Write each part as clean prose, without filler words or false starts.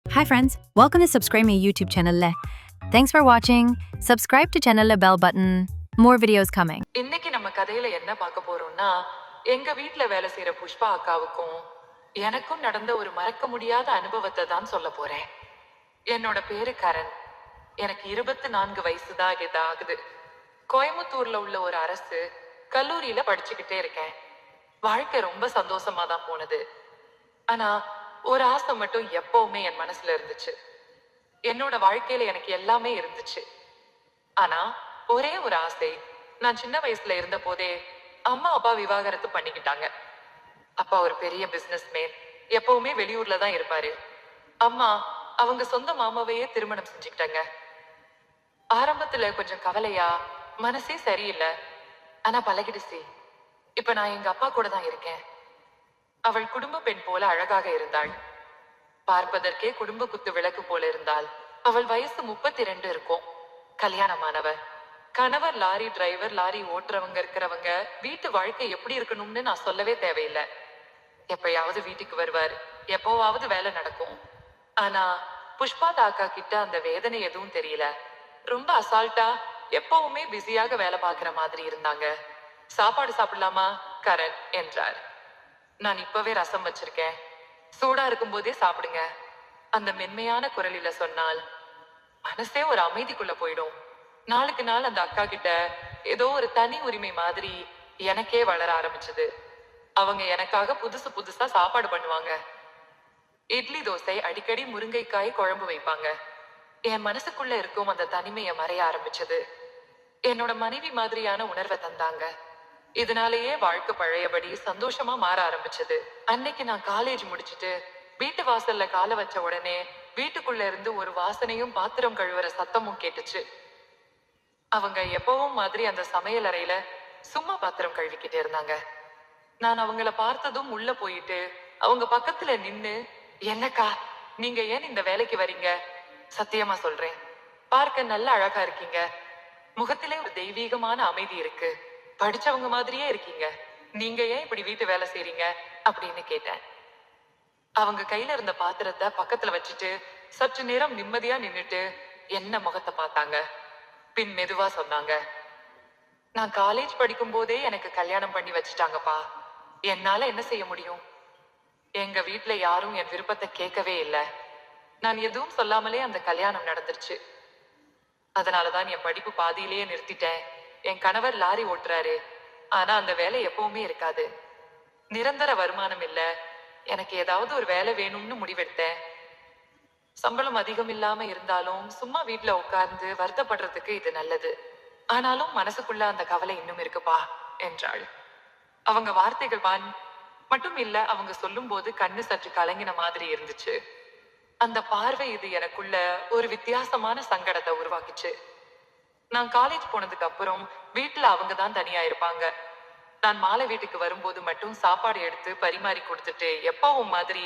Hi friends, welcome to Subscribe Me YouTube channel. Thanks for watching. Subscribe to channel bell button. More videos coming. இன்னைக்கு நம்ம கதையில என்ன பார்க்க போறோம்னா, எங்க வீட்ல வேலை செய்யற புஷ்பா அக்காவுக்கும் எனக்கும் நடந்த ஒரு மறக்க முடியாத அனுபவத்தை தான் சொல்ல போறேன். என்னோட பேரு கரண். எனக்கு 24 வயசு தான் ஆகுது. கோயம்புத்தூர்ல உள்ள ஒரு அரசு கல்லூரியில படிச்சுக்கிட்டே இருக்கேன். வாழ்க்கை ரொம்ப சந்தோஷமா தான் போனது. ஆனா ஒரு ஆசை மட்டும் எப்பவுமே என் மனசுல இருந்துச்சு. என்னோட வாழ்க்கையில எனக்கு எல்லாமே இருந்துச்சு. ஆனா ஒரே ஒரு ஆசை. நான் சின்ன வயசுல இருந்த போதே அம்மா அப்பா விவாகரத்து பண்ணிக்கிட்டாங்க. அப்பா ஒரு பெரிய பிசினஸ் மேன், எப்பவுமே வெளியூர்ல தான் இருப்பாரு. அம்மா அவங்க சொந்த மாமாவையே திருமணம் செஞ்சுக்கிட்டாங்க. ஆரம்பத்துல கொஞ்சம் கவலையா, மனசே சரியில்லை. ஆனா பழகிடுச்சு. இப்ப நான் எங்க அப்பா கூட தான் இருக்கேன். அவள் குடும்ப பெண் போல அழகாக இருந்தாள். பார்ப்பதற்கே குடும்ப குத்து விளக்கு போல இருந்தாள். அவள் வயசு 32 இருக்கும். கல்யாணமானவ. கணவர் லாரி டிரைவர், லாரி ஓட்டுறவங்க இருக்கிறவங்க. வீட்டு வாழ்க்கை எப்படி இருக்கணும்னு நான் சொல்லவே தேவையில்லை. எப்பயாவது வீட்டுக்கு வருவார், எப்போவாவது வேலை நடக்கும். ஆனா புஷ்பா தாக்கா கிட்ட அந்த வேதனை எதுவும் தெரியல. ரொம்ப அசால்ட்டா எப்பவுமே பிஸியாக வேலை பார்க்கிற மாதிரி இருந்தாங்க. சாப்பாடு சாப்பிடலாமா கரண் என்றார். நான் இப்பவே ரசம் வச்சிருக்கேன், சூடா இருக்கும் போதே சாப்பிடுங்க. அந்த மென்மையான குரலில சொன்னால் மனசே ஒரு அமைதிக்குள்ள போயிடும். நாளுக்கு நாள் அந்த அக்கா கிட்ட ஏதோ ஒரு தனி உரிமை மாதிரி எனக்கே வளர ஆரம்பிச்சது. அவங்க எனக்காக புதுசு புதுசா சாப்பாடு பண்ணுவாங்க. இட்லி தோசை, அடிக்கடி முருங்கைக்காய் குழம்பு வைப்பாங்க. என் மனசுக்குள்ள இருக்கும் அந்த தனிமையை மறைய ஆரம்பிச்சது. என்னோட மனைவி மாதிரியான உணர்வை தந்தாங்க. இதனாலேயே வாழ்க்கை பழையபடி சந்தோஷமா மாற ஆரம்பிச்சது. அன்னைக்கு நான் காலேஜ் முடிச்சுட்டு வீட்டு வாசல்ல காலை வச்ச உடனே வீட்டுக்குள்ள இருந்து ஒரு வாசனையும் பாத்திரம் கழுவுற சத்தமும் கேட்டுச்சு. அவங்க எப்பவும் மாதிரி அந்த சமையல் அறையில சும்மா பாத்திரம் கழுவிக்கிட்டே இருந்தாங்க. நான் அவங்கள பார்த்ததும் உள்ள போயிட்டு அவங்க பக்கத்துல நின்னு, என்னக்கா நீங்க ஏன் இந்த வேலைக்கு வரீங்க? சத்தியமா சொல்றேன், பார்க்க நல்ல அழகா இருக்கீங்க. முகத்திலே ஒரு தெய்வீகமான அமைதி இருக்கு. படிச்சவங்க மாதிரியே இருக்கீங்க. நீங்க ஏன் இப்படி வீட்டு வேலை செய்றீங்க அப்படின்னு கேட்டேன். அவங்க கையில இருந்த பாத்திரத்தை பக்கத்துல வச்சுட்டு சற்று நேரம் நிம்மதியா நின்னுட்டு என்ன முகத்தை பார்த்தாங்க. பின் மெதுவா சொன்னாங்க, நான் காலேஜ் படிக்கும் போதே எனக்கு கல்யாணம் பண்ணி வச்சுட்டாங்கப்பா. என்னால என்ன செய்ய முடியும்? எங்க வீட்ல யாரும் என் விருப்பத்தை கேட்கவே இல்லை. நான் எதுவும் சொல்லாமலே அந்த கல்யாணம் நடந்துருச்சு. அதனாலதான் என் படிப்பு பாதியிலேயே நிறுத்திட்டேன். என் கணவர் லாரி ஓட்டுறாரு. ஆனா அந்த வேலை எப்பவுமே இருக்காது. நிரந்தர வருமானம் இல்ல. எனக்கு ஏதாவது ஒரு வேலை வேணும்னு முடிவெடுத்தேன். சம்பளம் அதிகம் இல்லாம இருந்தாலும் சும்மா வீட்டுல உட்கார்ந்து வருத்தப்படுறதுக்கு இது நல்லது. ஆனாலும் மனசுக்குள்ள அந்த கவலை இன்னும் இருக்குப்பா என்றாள். அவங்க வார்த்தைகள் மட்டும் இல்ல, அவங்க சொல்லும் போது கண்ணு சற்று கலங்கின மாதிரி இருந்துச்சு. அந்த பார்வை இது எனக்குள்ள ஒரு வித்தியாசமான சங்கடத்தை உருவாக்குச்சு. நான் காலேஜ் போனதுக்கு அப்புறம் வீட்டுல அவங்க தான் தனியா இருப்பாங்க. நான் மாலை வீட்டுக்கு வரும்போது மட்டும் சாப்பாடு எடுத்து பரிமாறி கொடுத்துட்டு எப்பவும் மாதிரி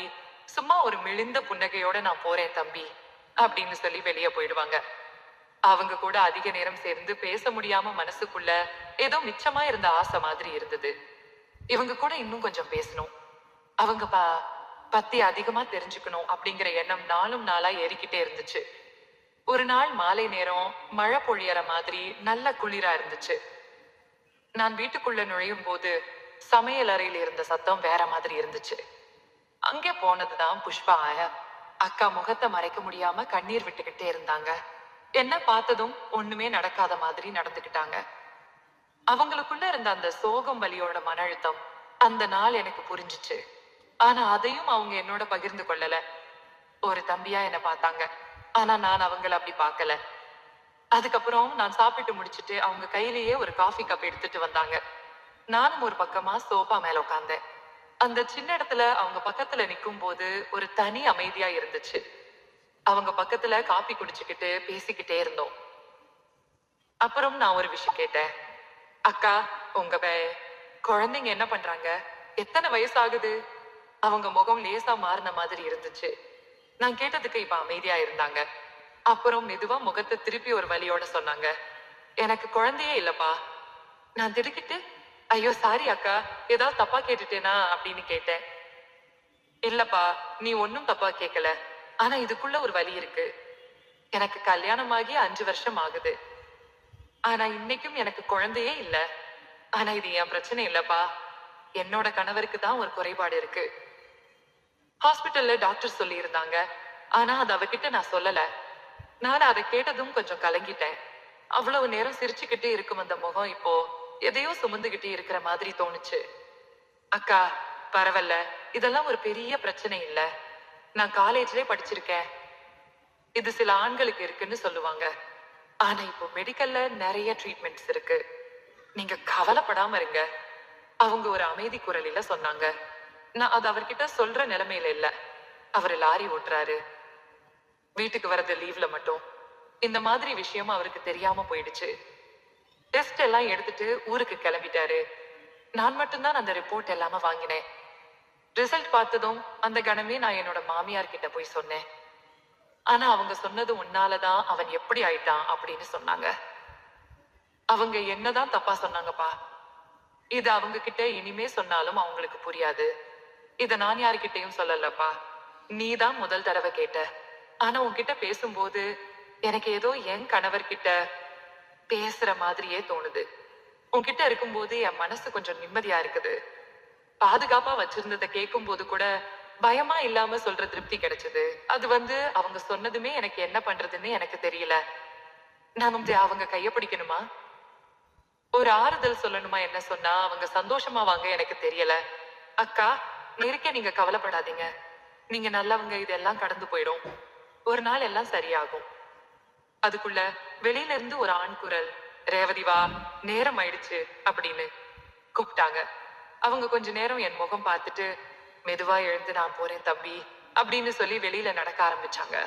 சும்மா ஒரு மெலிந்த புன்னகையோட நான் போறேன் தம்பி அப்படின்னு சொல்லி வெளியே போயிடுவாங்க. அவங்க கூட அதிக நேரம் சேர்ந்து பேச முடியாம மனசுக்குள்ள ஏதோ மிச்சமா இருந்த ஆசை மாதிரி இருந்தது. இவங்க கூட இன்னும் கொஞ்சம் பேசணும், அவங்க பத்தி அதிகமா தெரிஞ்சுக்கணும் அப்படிங்கிற எண்ணம் நாளும் நாளா ஏறிக்கிட்டே இருந்துச்சு. ஒரு நாள் மாலை நேரம் மழை பொழியற மாதிரி நல்ல குளிரா இருந்துச்சு. நான் வீட்டுக்குள்ள நுழையும் போது சமையல் அறையில் இருந்த சத்தம் வேற மாதிரி இருந்துச்சு. அங்கே போனதுதான் புஷ்பா. அக்கா முகத்தை மறைக்க முடியாம கண்ணீர் விட்டுக்கிட்டே இருந்தாங்க. என்ன பார்த்ததும் ஒண்ணுமே நடக்காத மாதிரி நடந்துக்கிட்டாங்க. அவங்களுக்குள்ள இருந்த அந்த சோகம் வலியோட மன அழுத்தம் அந்த நாள் எனக்கு புரிஞ்சுச்சு. ஆனா அதையும் அவங்க என்னோட பகிர்ந்து கொள்ளல. ஒரு தம்பியா என்ன பார்த்தாங்க. ஆனா நான் அவங்கள அப்படி பார்க்கல. அதுக்கப்புறம் நான் சாப்பிட்டு முடிச்சிட்டு அவங்க கையிலேயே ஒரு காஃபி கப் எடுத்துட்டு வந்தாங்க. நானும் ஒரு பக்கமா சோஃபா மேல உட்கார்ந்தேன். அந்த சின்ன இடத்துல அவங்க பக்கத்துல நிக்கும் போது ஒரு தனி அமைதியா இருந்துச்சு. அவங்க பக்கத்துல காபி குடிச்சுக்கிட்டு பேசிக்கிட்டே இருந்தோம். அப்புறம் நான் ஒரு விஷயம் கேட்டேன். அக்கா, உங்க குழந்தைங்க என்ன பண்றாங்க? எத்தனை வயசாகுது? அவங்க முகம் லேசா மாறின மாதிரி இருந்துச்சு. நான் கேட்டதுக்கு இப்ப அமைதியா இருந்தாங்க. அப்புறம் மெதுவா முகத்தை திருப்பி ஒரு வலியோட சொன்னாங்க, எனக்கு குழந்தையே இல்லப்பா. நான் திடுக்கிட்டு, ஐயோ சாரி அக்கா, ஏதாவது தப்பா கேட்டுட்டேனா அப்படின்னு கேட்டேன். இல்லப்பா, நீ ஒன்னும் தப்பா கேட்கல. ஆனா இதுக்குள்ள ஒரு வலி இருக்கு. எனக்கு கல்யாணமாகி 5 வருஷம் ஆகுது. ஆனா இன்னைக்கும் எனக்கு குழந்தையே இல்ல. ஆனா இது என் பிரச்சனை இல்லப்பா. என்னோட கணவருக்கு தான் ஒரு குறைபாடு இருக்கு. ஹாஸ்பிட்டல்ல டாக்டர் சொல்லி இருந்தாங்க. ஆனா அது அவகிட்ட நான் சொல்லல. நான் அதை கேட்டதும் கொஞ்சம் கலங்கிட்டேன். அவ்வளவு நேரம் சிரிச்சுக்கிட்டு இருக்கும் அந்த முகம் இப்போ எதையோ சுமந்துகிட்டு இருக்கிற மாதிரி தோணுச்சு. அக்கா, பரவாயில்ல. இதெல்லாம் ஒரு பெரிய பிரச்சனை இல்ல. நான் காலேஜ்லயே படிச்சிருக்கேன். இது சில ஆண்களுக்கு இருக்குன்னு சொல்லுவாங்க. ஆனா இப்போ மெடிக்கல்ல நிறைய ட்ரீட்மெண்ட்ஸ் இருக்கு. நீங்க கவலைப்படாம இருங்க. அவங்க ஒரு அமைதி குரலில சொன்னாங்க. நான் அது அவர்கிட்ட சொல்ற நிலைமையில இல்ல. அவரு லாரி ஓட்டுறாரு. வீட்டுக்கு வரது லீவ்ல மட்டும். இந்த மாதிரி விஷயம் அவருக்கு தெரியாம போயிடுச்சு. டெஸ்ட் எல்லாம் எடுத்துட்டு ஊருக்கு கிளம்பிட்டாரு. நான் மட்டும்தான் அந்த ரிப்போர்ட் எல்லாம வாங்கினேன். ரிசல்ட் பார்த்ததும் அந்த கணமே நான் என்னோட மாமியார் கிட்ட போய் சொன்னேன். ஆனா அவங்க சொன்னது உன்னாலதான் அவன் எப்படி ஆயிட்டான் அப்படின்னு சொன்னாங்க. அவங்க என்னதான் தப்பா சொன்னாங்கப்பா. இது அவங்க கிட்ட இனிமே சொன்னாலும் அவங்களுக்கு புரியாது. இத நான் யாருக்கிட்டையும் சொல்லலப்பா. நீதான் முதல் தடவை கேட்ட. ஆனா உன்கிட்ட பேசும்போது எனக்கு ஏதோ என் கணவர்கிட்ட பேசுற மாதிரியே தோணுது. உன்கிட்ட இருக்கும்போது என் மனசு கொஞ்சம் நிம்மதியா இருக்குது. பாதுகாப்பா வச்சிருந்ததை கேட்கும் போது கூட பயமா இல்லாம சொல்ற திருப்தி கிடைச்சது. அது அவங்க சொன்னதுமே எனக்கு என்ன பண்றதுன்னு எனக்கு தெரியல. நான் அவங்க கைய பிடிக்கணுமா, ஒரு ஆறுதல் சொல்லணுமா, என்ன சொன்னா அவங்க சந்தோஷமா வாங்க எனக்கு தெரியல. அக்கா, இருக்கே, நீங்க கவலைப்படாதீங்க. நீங்க நல்லவங்க. இதெல்லாம் கடந்து போயிடும். ஒரு நாள் எல்லாம் சரியாகும். அதுக்குள்ள வெளியில இருந்து ஒரு ஆண் குரல், ரேவதி வா, நேரம் ஆயிடுச்சு அப்படின்னு கூப்பிட்டாங்க. அவங்க கொஞ்ச நேரம் என் முகம் பார்த்துட்டு, மெதுவா எழுந்து நான் போறேன் தம்பி அப்படின்னு சொல்லி வெளியில நடக்க ஆரம்பிச்சாங்க.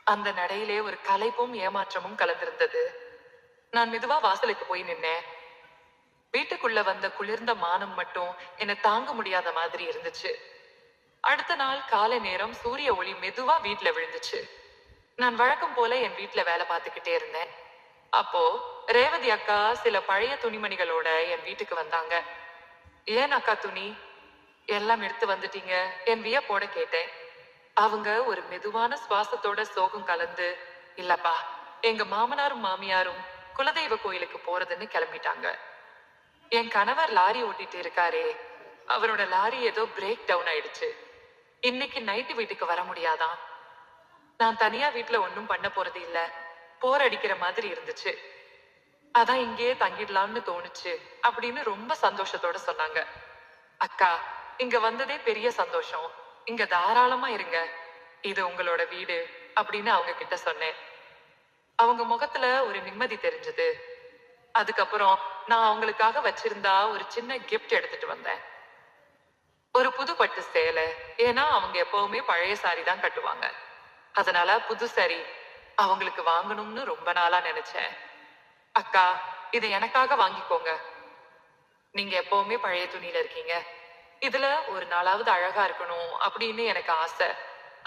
அந்த நடையிலே ஒரு களைப்பும் ஏமாற்றமும் கலந்திருந்தது. நான் மெதுவா வாசலுக்கு போய் நின்னேன். வீட்டுக்குள்ள வந்த குளிர்ந்த மானம் மட்டும் என்னை தாங்க முடியாத மாதிரி இருந்துச்சு. அடுத்த நாள் காலை நேரம் சூரிய ஒளி மெதுவா வீட்டுல விழுந்துச்சு. நான் வழக்கம் போல என் வீட்டுல வேலை பார்த்துக்கிட்டே இருந்தேன். அப்போ ரேவதி அக்கா சில பழைய துணிமணிகளோட என் வீட்டுக்கு வந்தாங்க. ஏன் அக்கா, துணி எல்லாம் எடுத்து வந்துட்டீங்க என் வியப்போட கேட்டேன். அவங்க ஒரு மெதுவான சுவாசத்தோட சோகம் கலந்து, இல்லப்பா, எங்க மாமனாரும் மாமியாரும் குலதெய்வ கோயிலுக்கு போறதுன்னு கிளம்பிட்டாங்க. என் கணவர் லாரி ஓட்டிட்டு இருக்காரே, அவரோட லாரி ஏதோ பிரேக் டவுன் ஆயிடுச்சு. இன்னைக்கு நைட்டு வீட்டுக்கு வர முடியாதான். நான் தனியா வீட்டுல ஒன்னும் பண்ண போறது இல்ல. போர் அடிக்கிற மாதிரி இருந்துச்சு. அதான் இங்கேயே தங்கிடலாம்னு தோணுச்சு அப்படின்னு ரொம்ப சந்தோஷத்தோட சொன்னாங்க. அக்கா, இங்க வந்ததே பெரிய சந்தோஷம். இங்க தாராளமா இருங்க. இது உங்களோட வீடு அப்படின்னு அவங்க கிட்ட சொன்னேன். அவங்க முகத்துல ஒரு நிம்மதி தெரிஞ்சது. அதுக்கப்புறம் நான் அவங்களுக்காக வச்சிருந்தா ஒரு சின்ன கிஃப்ட் எடுத்துட்டு வந்தேன். ஒரு புது பட்டு சேலை. ஏன்னா அவங்க எப்பவுமே பழைய சாரி தான் கட்டுவாங்க. அதனால புது சாரி அவங்களுக்கு வாங்கணும்னு ரொம்ப நாளா நினைச்சேன். அக்கா, இதை எனக்காக வாங்கிக்கோங்க. நீங்க எப்பவுமே பழைய துணியில இருக்கீங்க. இதுல ஒரு நாளாவது அழகா இருக்கணும் அப்படின்னு எனக்கு ஆசை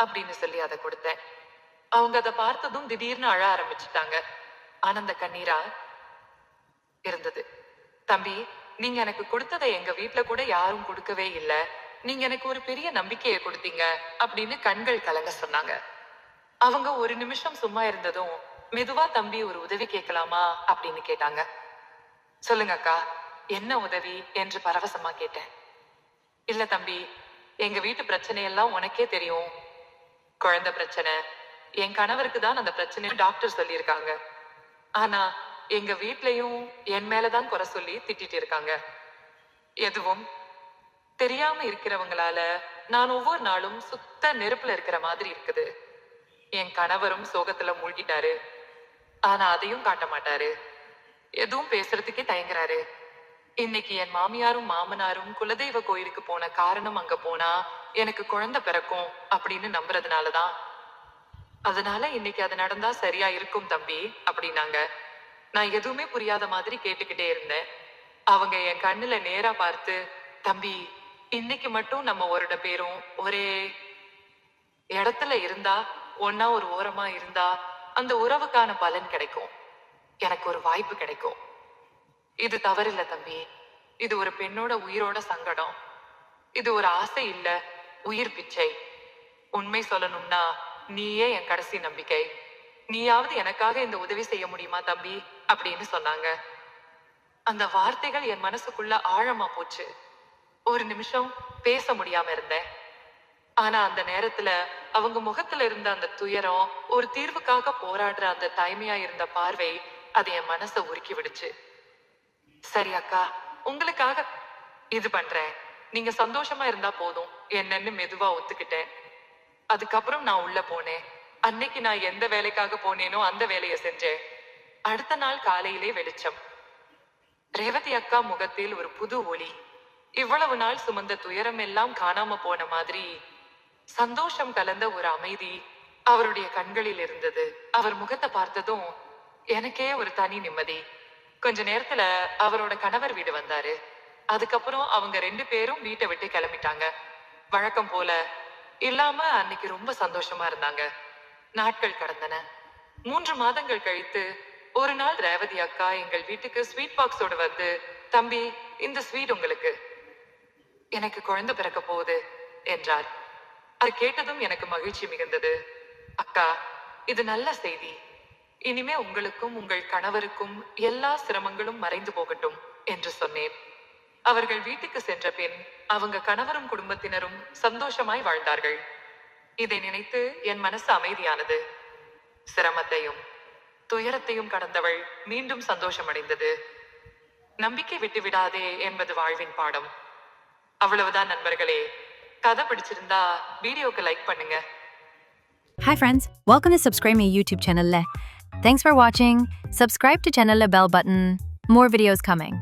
அப்படின்னு சொல்லி அதை கொடுத்தேன். அவங்க அதை பார்த்ததும் திடீர்னு அழ ஆரம்பிச்சுட்டாங்க. ஆனந்த கண்ணீரா இருந்தது. தம்பி, நீங்க எனக்கு கொடுத்ததை எங்க வீட்டுல கூட யாரும் கொடுக்கவே இல்ல. நீங்க எனக்கு ஒரு பெரிய நம்பிக்கையை கொடுத்தீங்க அப்படின்னு கண்கள் கலங்க சொன்னாங்க. அவங்க ஒரு நிமிஷம் சும்மா இருந்ததும் மெதுவா, தம்பி, ஒரு உதவி கேட்கலாமா அப்படின்னு கேட்டாங்க. சொல்லுங்க அக்கா, என்ன உதவி என்று பரவசமா கேட்டேன். இல்ல தம்பி, எங்க வீட்டு பிரச்சனையெல்லாம் உனக்கே தெரியும். குழந்தை பிரச்சனை. என் கணவருக்கு தான் அந்த பிரச்சனை டாக்டர் சொல்லியிருக்காங்க. ஆனா எங்க வீட்லயும் என் மேலதான் குறை சொல்லி திட்டிட்டு இருக்காங்க. எதுவும் தெரியாம இருக்கிறவங்களால நான் ஒவ்வொரு நாளும் சுத்த நெருப்புல இருக்கிற மாதிரி இருக்குது. என் கணவரும் சோகத்துல மூழ்கிட்டாரு. ஆனா அதையும் காட்ட மாட்டாரு. எதுவும் பேசுறதுக்கே தயங்குறாரு. இன்னைக்கு என் மாமியாரும் மாமனாரும் குலதெய்வ கோயிலுக்கு போன காரணம் அங்க போனா எனக்கு குழந்தை பிறக்கும் அப்படின்னு நம்புறதுனாலதான். அதனால இன்னைக்கு அது நடந்தா சரியா இருக்கும் தம்பி அப்படின்னாங்க. நான் எதுவுமே புரியாத மாதிரி கேட்டுக்கிட்டே இருந்தேன். அவங்க என் கண்ணுல நேரா பார்த்து, தம்பி, இன்னைக்கு மட்டும் நம்ம ஒருட பேரும் ஒரே இடத்துல இருந்தா, ஒன்னா ஒரு ஓரமா இருந்தா அந்த உறவுக்கான பலன் கிடைக்கும். எனக்கு ஒரு வாய்ப்பு கிடைக்கும். இது தவறில்ல தம்பி. இது ஒரு பெண்ணோட உயிரோட சங்கடம். இது ஒரு ஆசை இல்ல, உயிர் பிச்சை. உண்மை சொல்லணும்னா நீயே என் கடைசி நம்பிக்கை. நீயாவது எனக்காக இந்த உதவி செய்ய முடியுமா தம்பி அப்படின்னு சொன்னாங்க. அந்த வார்த்தைகள் என் மனசுக்குள்ள ஆழமா போச்சு. ஒரு நிமிஷம் பேச முடியாம இருந்தேன். ஆனா அந்த நேரத்துல அவங்க முகத்துல இருந்த அந்த துயரம், ஒரு தீர்வுக்காக போராடுற அந்த தாய்மையா இருந்த பார்வை, அது என் மனசை உருக்கி விடுச்சு. சரி அக்கா, உங்களுக்காக இது பண்றேன், நீங்க சந்தோஷமா இருந்தா போதும் என்னன்னு மெதுவா ஒத்துக்கிட்டேன். அதுக்கப்புறம் நான் உள்ள போனேன். அன்னைக்கு நான் எந்த வேலைக்காக போனேனோ அந்த வேலையை செஞ்சேன். அடுத்த நாள் காலையிலே வெளிச்சம். ரேவதி அக்கா முகத்தில் ஒரு புது ஒளி. இவ்வளவு நாள் சுமந்த துயரம் எல்லாம் காணாம போன மாதிரி சந்தோஷம் கலந்த ஒரு அமைதி அவருடைய கண்களில் இருந்தது. அவர் முகத்தை பார்த்ததும் எனக்கே ஒரு தனி நிம்மதி. கொஞ்ச நேரத்துல அவரோட கணவர் வீடு வந்தாரு. அதுக்கப்புறம் அவங்க 2 பேரும் வீட்டை விட்டு கிளம்பிட்டாங்க. வழக்கம் போல இல்லாம அன்னைக்கு ரொம்ப சந்தோஷமா இருந்தாங்க. நாட்கள் கடந்தன. 3 மாதங்கள் கழித்து ஒரு நாள் ரேவதி அக்கா எங்கள் வீட்டுக்கு ஸ்வீட் பாக்ஸோட வந்து, தம்பி, இந்த ஸ்வீட் உங்களுக்கு. எனக்கு குழந்தை பிறக்க போகுது என்றார். அது கேட்டதும் எனக்கு மகிழ்ச்சி மிகுந்தது. அக்கா, இது நல்ல செய்தி. இனிமே உங்களுக்கும் உங்கள் கணவருக்கும் எல்லா சிரமங்களும் மறைந்து போகட்டும் என்று சொன்னேன். அவர்கள் வீட்டுக்கு சென்ற பின் அவங்க கணவரும் குடும்பத்தினரும் சந்தோஷமாய் வாழ்ந்தார்கள். இதை நினைத்து என் மனசு அமைதியானது. சிரமத்தையும் துயரத்தையும் கடந்தவள் மீண்டும் சந்தோஷமடைந்தது. நம்பிக்கை விட்டு விடாதே என்பது வாழ்வின் பாடம். அவ்வளவுதான் நண்பர்களே. கதை பிடிச்சிருந்தா வீடியோக்கு லைக் பண்ணுங்க. Hi friends, welcome to subscribe my YouTube channel. Thanks for watching. Subscribe to channel bell button. More videos coming.